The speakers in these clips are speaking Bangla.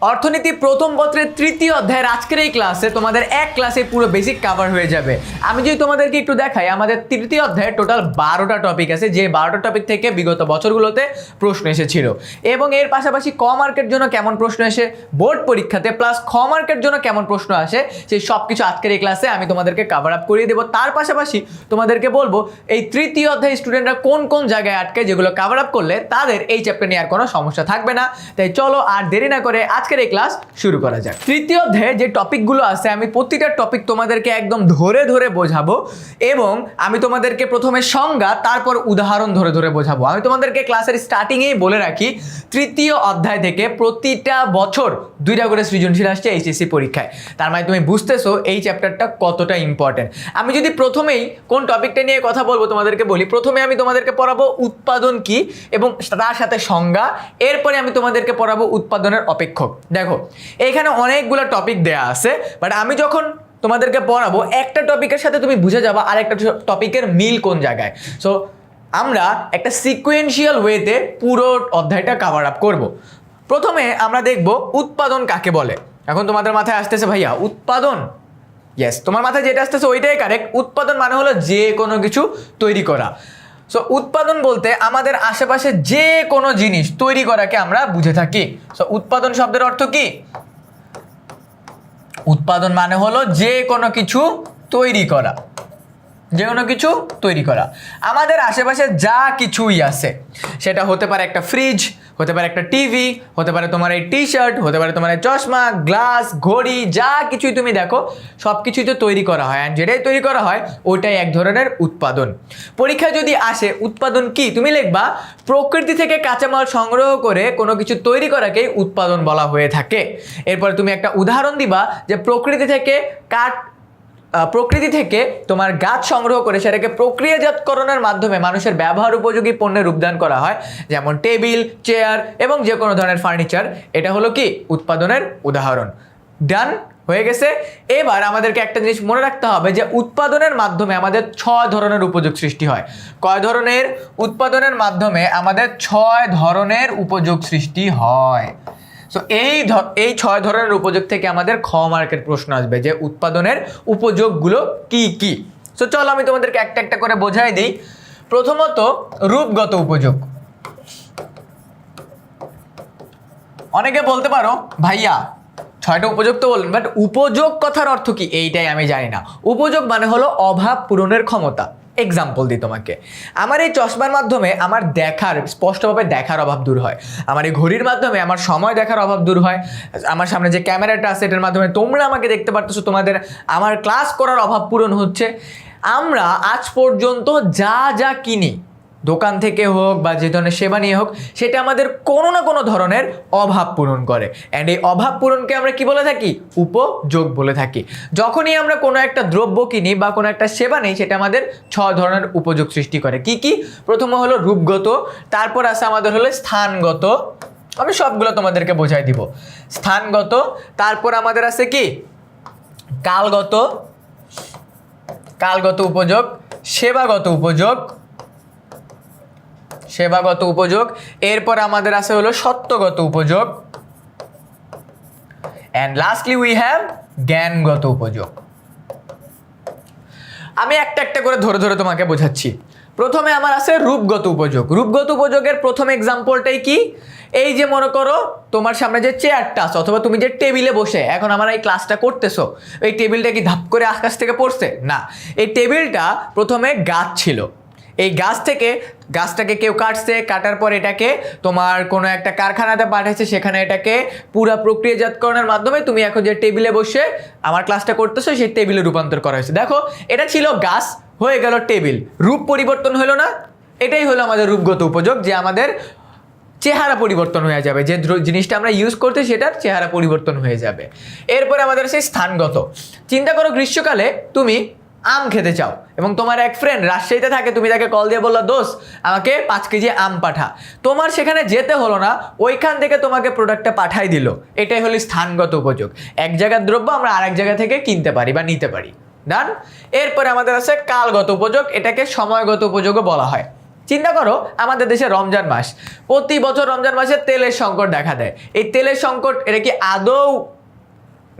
অর্থনীতি প্রথম পত্রের তৃতীয় অধ্যায়ের আজকের এই ক্লাসে তোমাদের এক ক্লাসে পুরো বেসিক কভার হয়ে যাবে। আমি যদি তোমাদেরকে একটু দেখাই, আমাদের তৃতীয় অধ্যায়ে টোটাল 12টা টপিক আছে, যে 12টা টপিক থেকে বিগত বছরগুলোতে প্রশ্ন এসেছিল এবং এর পাশাপাশি ক মার্কের জন্য কেমন প্রশ্ন এসে বোর্ড পরীক্ষাতে প্লাস খ মার্কের জন্য কেমন প্রশ্ন আসে, সেই সব কিছু আজকের এই ক্লাসে আমি তোমাদেরকে কভার আপ করিয়ে দেবো। তার পাশাপাশি তোমাদেরকে বলবো এই তৃতীয় অধ্যায় স্টুডেন্টরা কোন কোন জায়গায় আটকে, যেগুলো কভার আপ করলে তাদের এই চ্যাপ্টার নিয়ে আর কোনো সমস্যা থাকবে না। তাই চলো আর দেরি না করে আজকের এই ক্লাস শুরু করা যাক। তৃতীয় অধ্যায়ে যে টপিকগুলো আছে আমি প্রতিটা টপিক তোমাদেরকে একদম ধরে ধরে বোঝাবো এবং আমি তোমাদেরকে প্রথমে সংজ্ঞা তারপর উদাহরণ ধরে ধরে বোঝাবো। আমি তোমাদেরকে ক্লাসের স্টার্টিংয়েই বলে রাখি, তৃতীয় অধ্যায় থেকে প্রতিটা বছর 2টা করে সৃজনশীল আসছে এইচএসসি পরীক্ষায়। তার মানে তুমি বুঝতেছো এই চ্যাপ্টারটা কতটা ইম্পর্টেন্ট। আমি যদি প্রথমেই কোন টপিকটা নিয়ে কথা বলবো তোমাদেরকে বলি, প্রথমে আমি তোমাদেরকে পড়াবো উৎপাদন কি এবং তার সাথে সংজ্ঞা, এরপরে আমি তোমাদেরকে পড়াবো উৎপাদনের অপেক্ষক। দেখো এখানে অনেকগুলো টপিক দেয়া আছে, বাট আমি যখন তোমাদেরকে পড়াবো একটা টপিকের সাথে তুমি বুঝে যাবা আরেকটা টপিকের মিল কোন জায়গায়। সো আমরা একটা সিকোয়েন্সিয়াল ওয়েতে পুরো অধ্যায়টা কভার আপ করব। প্রথমে আমরা দেখব উৎপাদন কাকে বলে। এখন তোমাদের মাথায় আসতেছে ভাইয়া উৎপাদন, ইয়েস তোমার মাথায় যেটা আসতেছে ওইটাই কারেক্ট। উৎপাদন মানে হলো যে কোনো কিছু তৈরি করা। সো উৎপাদন বলতে আমাদের আশেপাশে যে কোনো জিনিস তৈরি করাকে আমরা বুঝে থাকি। সো উৎপাদন শব্দের অর্থ কি? উৎপাদন মানে হলো যে কোনো কিছু তৈরি করা, যে কোনো কিছু তৈরি করা। আমাদের আশেপাশে যা কিছুই আছে, সেটা হতে পারে একটা ফ্রিজ, হতে পারে একটা টিভি, হতে পারে তোমার এই টি শার্ট, হতে পারে তোমার এই চশমা, গ্লাস, ঘড়ি, যা কিছুই তুমি দেখো সব কিছুই তো তৈরি করা হয়, অ্যান্ড যেটাই তৈরি করা হয় ওইটাই এক ধরনের উৎপাদন। পরীক্ষায় যদি আসে উৎপাদন কি, তুমি লিখবা প্রকৃতি থেকে কাঁচামাল সংগ্রহ করে কোনো কিছু তৈরি করাকেই উৎপাদন বলা হয়ে থাকে। এরপরে তুমি একটা উদাহরণ দিবা যে প্রকৃতি থেকে তোমার গাছ সংগ্রহ করে সেটাকে প্রক্রিয়াজাতকরণের মাধ্যমে মানুষের ব্যবহার উপযোগী পণ্যে রূপদান করা হয়, যেমন টেবিল, চেয়ার এবং যে কোনো ধরনের ফার্নিচার। এটা হলো কি উৎপাদনের উদাহরণ। ডান হয়ে গেছে। এবার আমাদেরকে একটা জিনিস মনে রাখতে হবে যে উৎপাদনের মাধ্যমে আমাদের 6 ধরনের উপযোগ সৃষ্টি হয়। কয় ধরনের? উৎপাদনের মাধ্যমে আমাদের 6 ধরনের উপযোগ সৃষ্টি হয়। সো এই 6 ধরনের উপযোগ থেকে আমাদের খ মার্কের প্রশ্ন আসবে যে উৎপাদনের উপযোগগুলো কি কি। সো চলো আমি তোমাদেরকে একটা একটা করে বোঝাই দিই। প্রথমত রূপগত উপযোগ। অনেকে বলতে পারো ভাইয়া 6টা উপযোগ তো বললেন, বাট উপযোগ কথার অর্থ কি এইটাই আমি জানি না। উপযোগ মানে হলো অভাব পূরণের ক্ষমতা। এক্সাম্পল দিই তোমাকে, আমার এই চশমার মাধ্যমে আমার স্পষ্টভাবে দেখার অভাব দূর হয়, আমার এই ঘড়ির মাধ্যমে আমার সময় দেখার অভাব দূর হয়, আমার সামনে যে ক্যামেরাটা আছে এটার মাধ্যমে তোমরা আমাকে দেখতে পারতেছো, তোমাদের আমার ক্লাস করার অভাব পূরণ হচ্ছে। আমরা আজ পর্যন্ত যা যা কিনি, দোকান থেকে হোক বা যে ধরনের সেবা নিয়ে হোক, সেটা আমাদের কোনো না কোনো ধরনের অভাব পূরণ করে, অ্যান্ড এই অভাব পূরণকে আমরা কি বলে থাকি? উপযোগ বলে থাকি। যখনই আমরা কোনো একটা দ্রব্য কিনি বা কোনো একটা সেবা নেই, সেটা আমাদের 6 ধরনের উপযোগ সৃষ্টি করে। কি কি? প্রথম হলো রূপগত, তারপর আছে আমাদের হলো স্থানগত, আমি সবগুলো তোমাদেরকে বোঝাই দিব। স্থানগত, তারপর আমাদের আছে কি কালগত উপযোগ, সেবাগত উপযোগ, এরপর আমাদের আছে হলো সত্যগত উপযোগ, অ্যান্ড লাস্টলি উই হ্যাভ জ্ঞানগত উপযোগ। আমি একটা একটা করে ধরে ধরে তোমাকে বোঝাচ্ছি। প্রথমে আমার আছে রূপগত উপযোগ। রূপগত উপযোগের প্রথম এক্সাম্পলটাই কি? এই যে মনে করো তোমার সামনে যে চেয়ারটা আছে অথবা তুমি যে টেবিলে বসে এখন আমার এই ক্লাসটা করতেছো, এই টেবিলটা কি ধাপ করে আকাশ থেকে পড়ছে? না, এই টেবিলটা প্রথমে গাছ ছিল। এই গাছটাকে কেউ কাটার পর এটাকে তোমার কোনো একটা কারখানাতে পাঠাচ্ছে, সেখানে এটাকে পুরা প্রক্রিয়াজাতকরণের মাধ্যমে তুমি এখন যে টেবিলে বসে আমার ক্লাসটা করতেছো সেই টেবিলে রূপান্তর করা হয়েছে। দেখো এটা ছিল গাছ, হয়ে গেল টেবিল, রূপ পরিবর্তন হলো না? এটাই হলো আমাদের রূপগত উপযোগ, যে আমাদের চেহারা পরিবর্তন হয়ে যাবে, যে জিনিসটা আমরা ইউজ করতে সেটার চেহারা পরিবর্তন হয়ে যাবে। এরপরে আমাদের সেই স্থানগত। চিন্তা করো গ্রীষ্মকালে তুমি আম খেতে চাও এবং তোমার এক ফ্রেন্ড রাজশাহীতে থাকে, তুমি তাকে কল দিয়ে বললা দোস্ত আমাকে 5 কেজি আম পাঠা। তোমার সেখানে যেতে হলো না, ওইখান থেকে তোমাকে প্রোডাক্টটা পাঠাই দিল। এটাই হলো স্থানগত উপযোগ। এক জায়গার দ্রব্য আমরা আরেক জায়গা থেকে কিনতে পারি বা নিতে পারি। ডান। এরপরে আমাদের আছে কালগত উপযোগ, এটাকে সময়গত উপযোগও বলা হয়। চিন্তা করো আমাদের দেশে রমজান মাস, প্রতি বছর রমজান মাসে তেলের সংকট দেখা দেয়। এই তেলের সংকট এটা কি আদৌ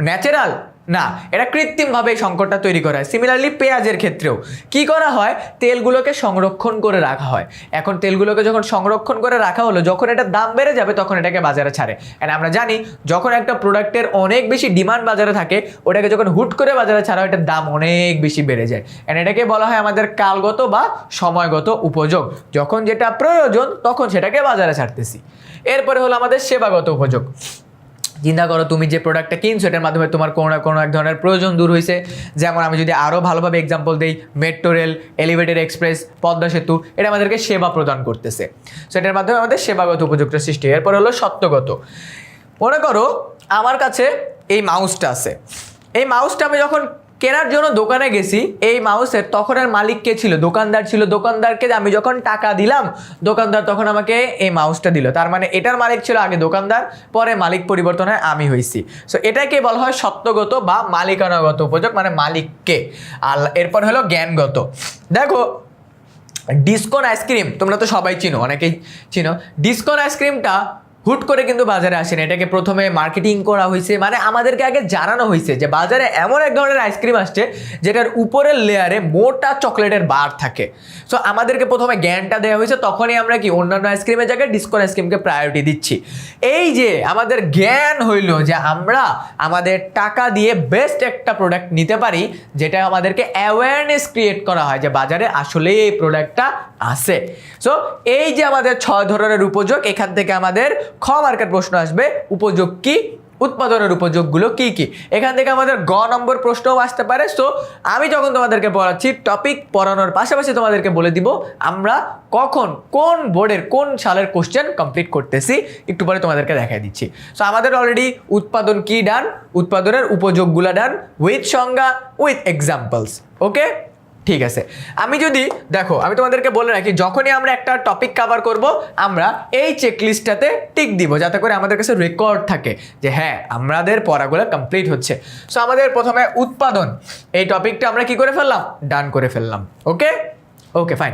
ন্যাচারাল? না, এটা কৃত্রিমভাবে এই সংকটটা তৈরি করা হয়। সিমিলারলি পেঁয়াজের ক্ষেত্রেও কি করা হয়, তেলগুলোকে সংরক্ষণ করে রাখা হয়। এখন তেলগুলোকে যখন সংরক্ষণ করে রাখা হলো, যখন এটার দাম বেড়ে যাবে তখন এটাকে বাজারে ছাড়ে। আর আমরা জানি যখন একটা প্রোডাক্টের অনেক বেশি ডিমান্ড বাজারে থাকে, ওটাকে যখন হুট করে বাজারে ছাড়া হয়, এটার দাম অনেক বেশি বেড়ে যায়। আর এটাকে বলা হয় আমাদের কালগত বা সময়গত উপযোগ। যখন যেটা প্রয়োজন তখন সেটাকে বাজারে ছাড়তেছি। এরপরে হলো আমাদের সেবাগত উপযোগ। চিন্তা করো তুমি যে প্রোডাক্টটা কিনছো এটার মাধ্যমে তোমার কোনো না কোনো এক ধরনের প্রয়োজন দূর হয়েছে। যেমন আমি যদি আরও ভালোভাবে এক্সাম্পল দিই, metro rail, elevated express, Padma সেতু, এটা আমাদেরকে সেবা প্রদান করতেছে। সো এটার মাধ্যমে আমাদের সেবাগত উপযোগটা সৃষ্টি। এরপর হলো সত্যগত। মনে করো আমার কাছে এই মাউসটা আছে, এই মাউসটা আমি যখন কেনার জন্য দোকানে গেছি, এই মাউসের তখনের মালিক কে ছিল? দোকানদার ছিল। দোকানদারকে আমি যখন টাকা দিলাম, দোকানদার তখন আমাকে এই মাউসটা দিল। তার মানে এটার মালিক ছিল আগে দোকানদার, পরে মালিক পরিবর্তন হয় আমি হয়েছি। সো এটাকে বলা হয় সত্যগত বা মালিকানাগত উপযোগ, মানে মালিককে। আর এরপর হলো জ্ঞানগত। দেখো ডিসকন আইসক্রিম তোমরা তো সবাই চিনো, অনেকেই চিনো। ডিসকন আইসক্রিমটা হুট করে কিন্তু বাজারে আসেন, এটাকে প্রথমে মার্কেটিং করা হয়েছে, মানে আমাদেরকে আগে জানানো হয়েছে যে বাজারে এমন এক ধরনের আইসক্রিম আসছে যেটার উপরের লেয়ারে মোটা চকলেটের বার থাকে। সো আমাদেরকে প্রথমে জ্ঞানটা দেওয়া হয়েছে, তখনই আমরা কি অন্যান্য আইসক্রিমের জায়গায় ডিসকন আইসক্রিমকে প্রায়োরিটি দিচ্ছি। এই যে আমাদের জ্ঞান হইল যে আমরা আমাদের টাকা দিয়ে বেস্ট একটা প্রোডাক্ট নিতে পারি, যেটা আমাদেরকে অ্যাওয়ারনেস ক্রিয়েট করা হয় যে বাজারে আসলে এই প্রোডাক্টটা আছে। সো এই যে আমাদের 6 ধরনের উপযোগ, এখান থেকে আমাদের খ মার্কের প্রশ্ন আসবে উপযোগ কি, উৎপাদনের উপযোগগুলো কি কি। এখান থেকে আমাদের গ নম্বর প্রশ্নও আসতে পারে। সো আমি যখন তোমাদেরকে পড়াচ্ছি, টপিক পড়ানোর পাশাপাশি তোমাদেরকে বলে দিব আমরা কখন কোন বোর্ডের কোন সালের কোশ্চেন কমপ্লিট করতেছি, একটু পরে তোমাদেরকে দেখাই দিচ্ছি। সো আমাদের অলরেডি উৎপাদন কি ডান, উৎপাদনের উপযোগগুলো ডান, উইথ সংজ্ঞা, উইথ এক্সাম্পলস। ওকে, ঠিক আছে। আমি যদি দেখো, আমি তোমাদেরকে বলে রাখি, যখনই আমরা একটা টপিক কভার করব আমরা এই চেকলিস্টটাতে টিক দিব, যাতে করে আমাদের কাছে রেকর্ড থাকে যে হ্যাঁ আমাদের পড়াগুলো কমপ্লিট হচ্ছে। সো আমাদের প্রথমে উৎপাদন, এই টপিকটা আমরা কি করে ফেললাম, ডান করে ফেললাম। ওকে ওকে ফাইন।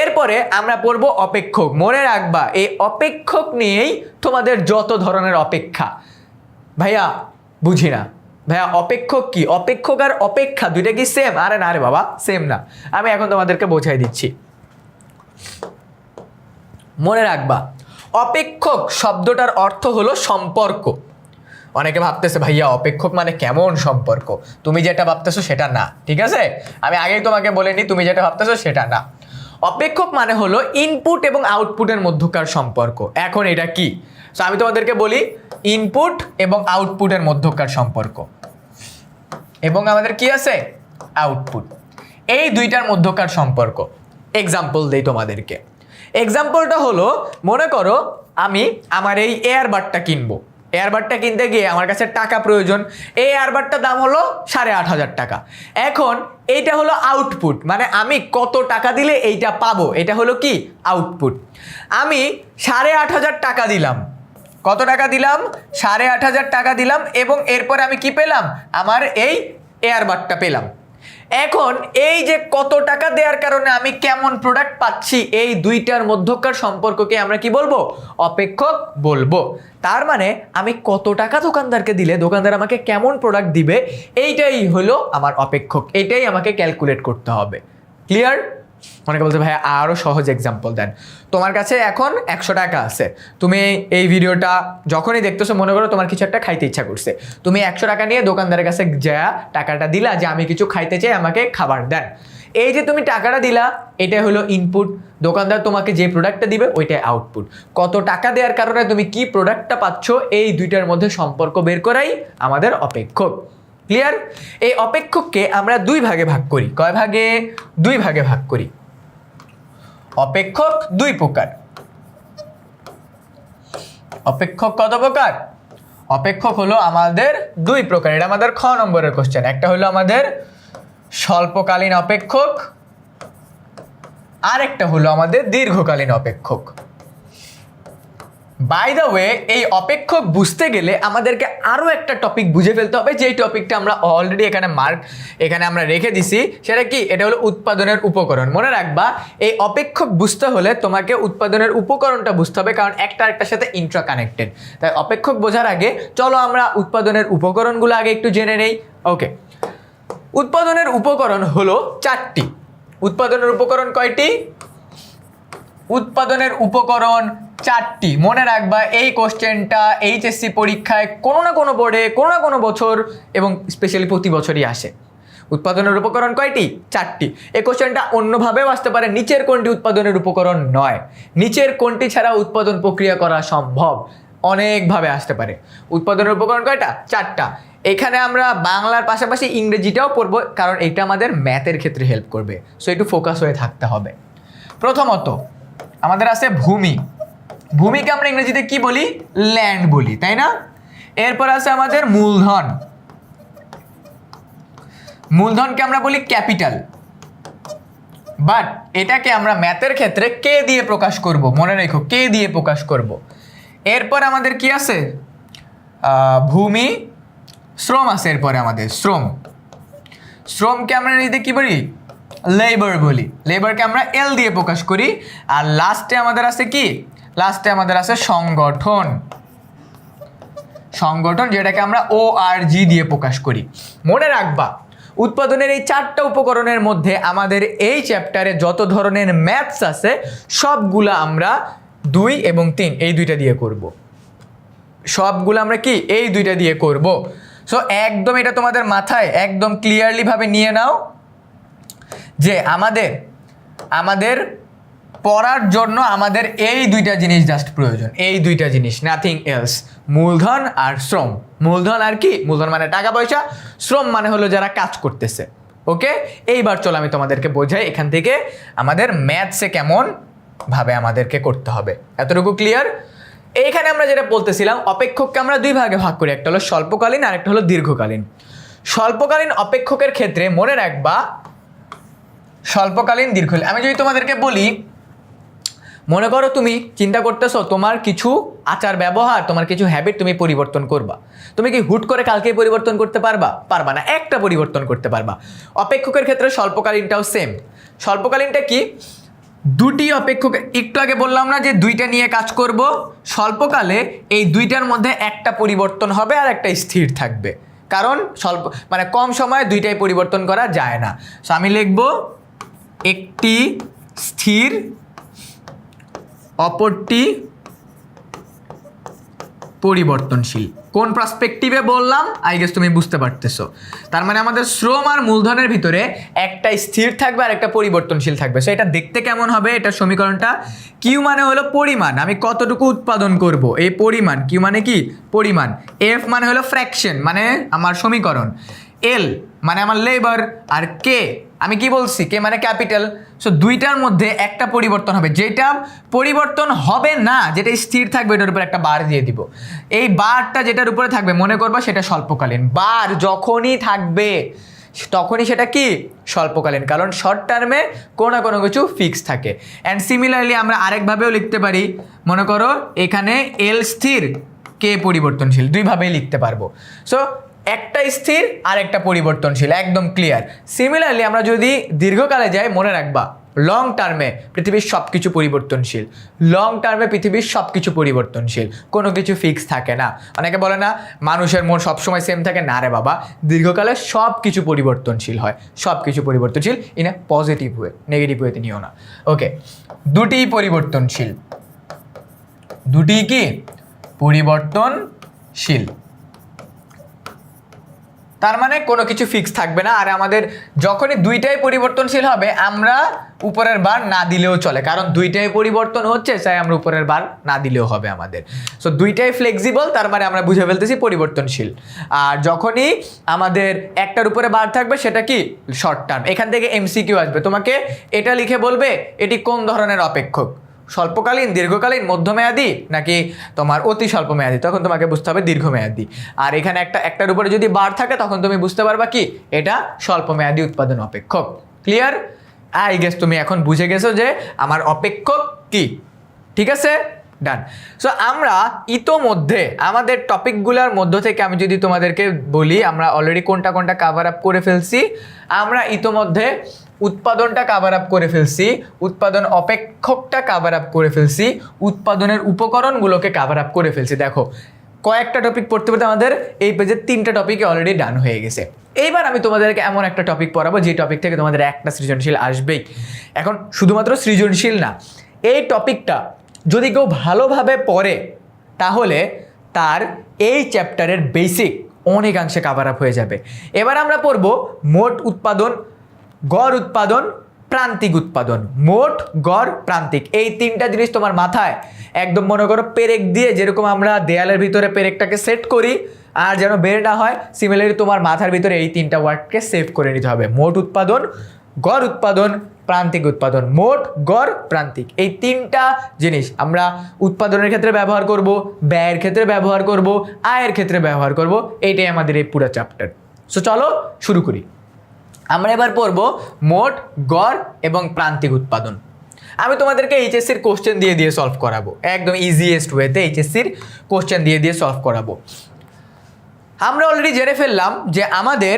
এরপরে আমরা পড়বো অপেক্ষক। মনে রাখবা এই অপেক্ষক নিয়েই তোমাদের যত ধরনের অপেক্ষা। ভাইয়া বুঝি না ভাইয়া অপেক্ষক কি, অপেক্ষক আর অপেক্ষা দুইটা কি সেম? আরে না রে বাবা, সেম না। আমি এখন তোমাদেরকে বোঝাই দিচ্ছি। মনে রাখবা অপেক্ষক শব্দটার অর্থ হলো সম্পর্ক। অনেকে ভাবতেছে ভাইয়া অপেক্ষক মানে কেমন সম্পর্ক, তুমি যেটা ভাবতেছো সেটা না, ঠিক আছে? আমি আগেই তোমাকে বলিনি, তুমি যেটা ভাবতেছো সেটা না। অপেক্ষক মানে হলো ইনপুট এবং আউটপুটের মধ্যকার সম্পর্ক। এখন এটা কি? সো আমি তোমাদেরকে বলি ইনপুট এবং আউটপুটের মধ্যকার সম্পর্ক, এবং আমাদের কি আছে আউটপুট, এই দুইটার মধ্যকার সম্পর্ক। এক্সাম্পল দেই তোমাদেরকে। এক্সাম্পলটা হলো, মনে করো আমি আমার এই এয়ারবাডটা কিনবো। এয়ারবাডটা কিনতে গিয়ে আমার কাছে টাকা প্রয়োজন। এই এয়ারবাডটার দাম হলো 8,500 টাকা। এখন এইটা হলো আউটপুট, মানে আমি কত টাকা দিলে এইটা পাবো, এটা হলো কি আউটপুট। আমি 8,500 টাকা দিলাম। কত টাকা দিলাম? 8,500 টাকা দিলাম, এবং এরপরে আমি কি পেলাম? আমার এই এয়ারবাডটা পেলাম। এখন এই যে কত টাকা দেওয়ার কারণে আমি কেমন প্রোডাক্ট পাচ্ছি, এই দুইটার মধ্যকার সম্পর্ককে আমরা কি বলবো? অপেক্ষক বলবো। তার মানে আমি কত টাকা দোকানদারকে দিলে দোকানদার আমাকে কেমন প্রোডাক্ট দিবে, এইটাই হলো আমার অপেক্ষক। এটাই আমাকে ক্যালকুলেট করতে হবে। ক্লিয়ার? অনেকে বলতে ভাই আরও সহজ এক্সাম্পল দেন। তোমার কাছে এখন 100 টাকা আছে, তুমি এই ভিডিওটা যখনই দেখতেছো, মনে করো তোমার কিছু একটা খাইতে ইচ্ছা করছে, তুমি 100 টাকা নিয়ে দোকানদারের কাছে যা টাকাটা দিলা যে আমি কিছু খাইতে চাই, আমাকে খাবার দেন। এই যে তুমি টাকাটা দিলা, এটাই হলো ইনপুট। দোকানদার তোমাকে যে প্রোডাক্টটা দিবে ওইটাই আউটপুট। কত টাকা দেওয়ার কারণে তুমি কি প্রোডাক্টটা পাচ্ছ, এই দুইটার মধ্যে সম্পর্ক বের করাই আমাদের অপেক্ষক। ক্লিয়ার? এই অপেক্ষককে আমরা 2 ভাগে ভাগ করি। কয় ভাগে? 2 ভাগে ভাগ করি। অপেক্ষক 2 প্রকার। অপেক্ষক কত প্রকার? অপেক্ষক হলো আমাদের 2 প্রকার। এটা আমাদের খ নম্বরের কোশ্চেন। একটা হলো আমাদের স্বল্পকালীন অপেক্ষক, আর একটা হলো আমাদের দীর্ঘকালীন অপেক্ষক। বাই দ্য ওয়ে, এই অপেক্ষক বুঝতে গেলে আমাদেরকে আরও একটা টপিক বুঝে ফেলতে হবে, যেই টপিকটা আমরা অলরেডি এখানে আমরা রেখে দিছি। সেটা কি? এটা হলো উৎপাদনের উপকরণ। মনে রাখবা, এই অপেক্ষক বুঝতে হলে তোমাকে উৎপাদনের উপকরণটা বুঝতে হবে, কারণ একটা আরেকটার সাথে ইন্ট্রা কানেক্টেড। তাই অপেক্ষক বোঝার আগে চলো আমরা উৎপাদনের উপকরণগুলো আগে একটু জেনে নেই। ওকে, উৎপাদনের উপকরণ হলো 4টি। উৎপাদনের উপকরণ কয়টি? উৎপাদনের উপকরণ 4টি। মনে রাখবা, এই কোশ্চেনটা এইচএসসি পরীক্ষায় কোনো না কোনো বোর্ডে কোনো না কোনো বছর এবং স্পেশালি প্রতি বছরই আসে। উৎপাদনের উপকরণ কয়টি? 4টি। এই কোশ্চেনটা অন্যভাবেও আসতে পারে, নিচের কোনটি উৎপাদনের উপকরণ নয়, নিচের কোনটি ছাড়া উৎপাদন প্রক্রিয়া করা সম্ভব, অনেকভাবে আসতে পারে। উৎপাদনের উপকরণ কয়টা? 4টা। এখানে আমরা বাংলার পাশাপাশি ইংরেজিটাও পড়বো, কারণ এটা আমাদের ম্যাথের ক্ষেত্রে হেল্প করবে। সো একটু ফোকাস হয়ে থাকতে হবে। প্রথমত আমাদের আছে ভূমি। ভূমিকে আমরা ইংরেজিতে কি বলি? ল্যান্ড বলি, তাই না? এরপর আছে আমাদের মূলধন। মূলধনকে আমরা বলি ক্যাপিটাল, বাট এটাকে আমরা ম্যাথের ক্ষেত্রে কে দিয়ে প্রকাশ করব, মনে রেখো, কে দিয়ে প্রকাশ করব। এরপর আমাদের কি আছে? ভূমি, শ্রম আছে। এরপরে আমাদের শ্রম। শ্রমকে আমরা ইংরেজিতে কি বলি? লেবার বলি। লেবারকে আমরা এল দিয়ে প্রকাশ করি। আর লাস্টে আমাদের আছে কি? লাস্টে আমাদের আছে সংগঠন। সংগঠন, যেটাকে আমরা ORG দিয়ে প্রকাশ করি। মনে রাখবা, উৎপাদনের এই 4টা উপকরণের মধ্যে আমাদের এই চ্যাপ্টারে যত ধরনের ম্যাথস আছে সবগুলা আমরা 2 এবং 3 এই দুইটা দিয়ে করব। সবগুলো আমরা কি? এই দুইটা দিয়ে করব। সো একদম এটা তোমাদের মাথায় একদম ক্লিয়ারলি ভাবে নিয়ে নাও যে আমাদের পড়ার জন্য আমাদের এই দুইটা জিনিস জাস্ট প্রয়োজন, এই দুইটা জিনিস, নাথিং এলস। মূলধন আর শ্রম। মূলধন আর কি? মূলধন মানে টাকা পয়সা, শ্রম মানে হলো যারা কাজ করতেছে। ওকে, এইবার চলো আমি তোমাদেরকে বোঝাই এখান থেকে আমাদের ম্যাথসে কেমন ভাবে আমাদেরকে করতে হবে। এতটুকু ক্লিয়ার? এইখানে আমরা যেটা বলতেছিলাম, অপেক্ষককে আমরা 2 ভাগে ভাগ করি, একটা হলো স্বল্পকালীন আর একটা হলো দীর্ঘকালীন। স্বল্পকালীন অপেক্ষকের ক্ষেত্রে মনে রাখবা, স্বল্পকালীন দীর্ঘকালীন। আমি যদি তোমাদেরকে বলি, মনে করো তুমি চিন্তা করতেছো তোমার কিছু আচার ব্যবহার, তোমার কিছু হ্যাবিট তুমি পরিবর্তন করবা। তুমি কি হুট করে কালকেই পরিবর্তন করতে পারবা? পারবা না। একটা পরিবর্তন করতে পারবা। অপেক্ষকের ক্ষেত্রে স্বল্পকালীনটাও সেম। স্বল্পকালীনটা কি? 2টি অপেক্ষক, একটু আগে বললাম না যে 2টা নিয়ে কাজ করব। স্বল্পকালে এই 2টার মধ্যে একটা পরিবর্তন হবে আর একটা স্থির থাকবে, কারণ মানে কম সময়ে 2টাই পরিবর্তন করা যায় না। সো আমি লিখব একটি স্থির, অপরটি পরিবর্তনশীল। কোন পার্সপেক্টিভে বললাম আই গেস তুমি বুঝতে পারতেছো। তার মানে আমাদের শ্রম আর মূলধনের ভিতরে একটা স্থির থাকবে আর একটা পরিবর্তনশীল থাকবে। সো এটা দেখতে কেমন হবে? এটা সমীকরণটা কিউ মানে হলো পরিমাণ, আমি কতটুকু উৎপাদন করব, এই পরিমাণ। কিউ মানে কি? পরিমাণ। এফ মানে হলো ফ্র্যাকশন, মানে আমার সমীকরণ। এল মানে আমার লেবার। আর কে, আমি কি বলছি? কে মানে ক্যাপিটাল। সো 2টার মধ্যে একটা পরিবর্তন হবে, যেটা পরিবর্তন হবে না, যেটা স্থির থাকবে এটার উপর একটা বার দিয়ে দিব। এই বারটা যেটার উপরে থাকবে মনে করবা সেটা স্বল্পকালীন। বার যখনই থাকবে তখনই সেটা কি? স্বল্পকালীন, কারণ শর্ট টার্মে কোনো না কোনো কিছু ফিক্স থাকে। অ্যান্ড সিমিলারলি আমরা আরেকভাবেও লিখতে পারি, মনে করো এখানে এল স্থির, কে পরিবর্তনশীল, 2ভাবেই লিখতে পারবো। সো একটা স্থির আর একটা পরিবর্তনশীল, একদম ক্লিয়ার। সিমিলারলি আমরা যদি দীর্ঘকালে যাই, মনে রাখবা লং টার্মে পৃথিবীর সব কিছু পরিবর্তনশীল। লং টার্মে পৃথিবীর সব কিছু পরিবর্তনশীল, কোনো কিছু ফিক্স থাকে না। অনেকে বলে না মানুষের মন সবসময় সেম থাকে, না রে বাবা, দীর্ঘকালে সব কিছু পরিবর্তনশীল হয়, সব কিছু পরিবর্তনশীল in a positive way, negative ওয়েতে নিও না। ওকে, 2টিই পরিবর্তনশীল, 2টিই কি? পরিবর্তনশীল। তার মানে কোনো কিছু ফিক্স থাকবে না। আর আমাদের যখনই 2টাই পরিবর্তনশীল হবে, আমরা উপরের বার না দিলেও চলে, কারণ 2টাই পরিবর্তন হচ্ছে, চাই আমরা উপরের বার না দিলেও হবে আমাদের। সো 2টাই ফ্লেক্সিবল, তার মানে আমরা বুঝে ফেলতেছি পরিবর্তনশীল। আর যখনই আমাদের একটার উপরে বার থাকবে সেটা কি? Short term. এখান থেকে এমসিকিউ আসবে, তোমাকে এটা লিখে বলবে এটি কোন ধরনের অপেক্ষক, স্বল্পকালীন, দীর্ঘকালীন, মধ্যমেয়াদী নাকি তোমার অতি স্বল্প মেয়াদী। তখন তোমাকে বুঝতে হবে দীর্ঘমেয়াদী। আর এখানে একটার উপরে যদি বার থাকে তখন তুমি বুঝতে পারবা কি এটা স্বল্পমেয়াদী উৎপাদন অপেক্ষক। ক্লিয়ার? আই গেস তুমি এখন বুঝে গেছো যে আমার অপেক্ষক কি। ঠিক আছে, ডান। সো আমরা ইতোমধ্যে আমাদের টপিকগুলোর মধ্য থেকে আমি যদি তোমাদেরকে বলি আমরা অলরেডি কোনটা কোনটা কাভার আপ করে ফেলছি। আমরা ইতোমধ্যে উৎপাদনটা কাভার আপ করে ফেলছি, উৎপাদন অপেক্ষকটা কাভার আপ করে ফেলছি, উৎপাদনের উপকরণগুলোকে কাভার আপ করে ফেলছি। দেখো কয়েকটা টপিক পড়তে পড়তে আমাদের এই পেজের 3টা টপিকে অলরেডি ডান হয়ে গেছে। এইবার আমি তোমাদেরকে এমন একটা টপিক পড়াবো যে টপিক থেকে তোমাদের একটা সৃজনশীল আসবেই। এখন শুধুমাত্র সৃজনশীল না, এই টপিকটা যদি কেউ ভালোভাবে পড়ে তাহলে তার এই চ্যাপ্টারের বেসিক অনেকাংশে কাভার আপ হয়ে যাবে। এবার আমরা পড়ব মোট উৎপাদন, গড় উৎপাদন, প্রান্তিক উৎপাদন। মোট, গড়, প্রান্তিক, এই 3টা জিনিস তোমার মাথায় একদম মনে করো পেরেক দিয়ে, যেরকম আমরা দেয়ালের ভিতরে পেরেকটাকে সেট করি আর যেন বের না হয়, সিমিলারলি তোমার মাথার ভিতরে এই 3টা ওয়ার্ডকে সেভ করে নিতে হবে। মোট উৎপাদন, গড় উৎপাদন, প্রান্তিক উৎপাদন। মোট, গড়, প্রান্তিক, এই 3টা জিনিস আমরা উৎপাদনের ক্ষেত্রে ব্যবহার করব, ব্যয়ের ক্ষেত্রে ব্যবহার করব, আয়ের ক্ষেত্রে ব্যবহার করব। এইটাই আমাদের এই পুরো চ্যাপ্টার। সো চলো শুরু করি। আমরা এবার পড়ব মোট, গড় এবং প্রান্তিক উৎপাদন। আমি তোমাদেরকে এইচএসসির কোশ্চেন দিয়ে সলভ করাবো, একদম ইজিয়েস্ট ওয়েতে এইচএসসির কোশ্চেন দিয়ে সলভ করাবো। আমরা অলরেডি জেনে ফেললাম যে আমাদের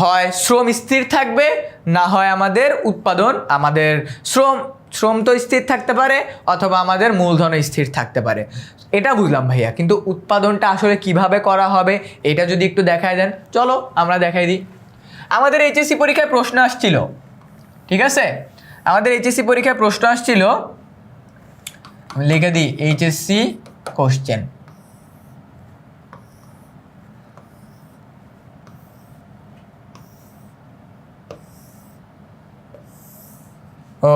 হয় শ্রম স্থির থাকবে, না হয় আমাদের উৎপাদন, আমাদের শ্রম তো স্থির থাকতে পারে অথবা আমাদের মূলধন স্থির থাকতে পারে। এটা বুঝলাম ভাইয়া, কিন্তু উৎপাদনটা আসলে কিভাবে করা হবে এটা যদি একটু দেখায় দেন। চলো আমরা দেখাই দিই। আমাদের এইচএসসি পরীক্ষায় প্রশ্ন আসছিল, ঠিক আছে, আমাদের এইচএসসি পরীক্ষায় প্রশ্ন আসছিল, আমি লিখে দিই এইচএসসি কোশ্চেন।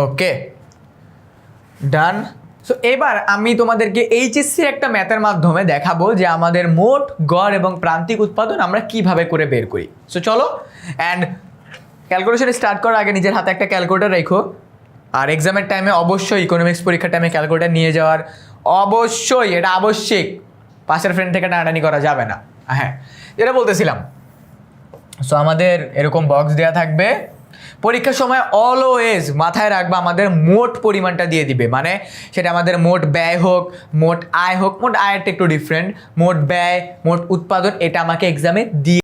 ওকে ডান। সো এবার আমি তোমাদেরকে এইচএসসির একটা ম্যাথের মাধ্যমে দেখাবো যে আমাদের মোট, গড় এবং প্রান্তিক উৎপাদন আমরা কিভাবে করে বের করি। সো চলো, অ্যান্ড ক্যালকুলেশন স্টার্ট করার আগে নিজের হাতে একটা ক্যালকুলেটর রেখো। আর এক্সামের টাইমে অবশ্যই ইকোনমিক্স পরীক্ষার টাইমে ক্যালকুলেটর নিয়ে যাওয়ার অবশ্যই, এটা আবশ্যিক। পাশের ফ্রেন্ড থেকে টানাটানি করা যাবে না। হ্যাঁ, যেটা বলতেছিলাম, সো আমাদের এরকম বক্স দেওয়া থাকবে। পরীক্ষার সময় অলওয়েজ মাথায় রাখবা আমাদের মোট পরিমাণটা দিয়ে দিবে, মানে সেটা আমাদের মোট ব্যয় হোক, মোট আয় হোক। মোট আয়েরটা একটু ডিফারেন্ট, মোট ব্যয়, মোট উৎপাদন, এটা আমাকে এক্সামে দিয়ে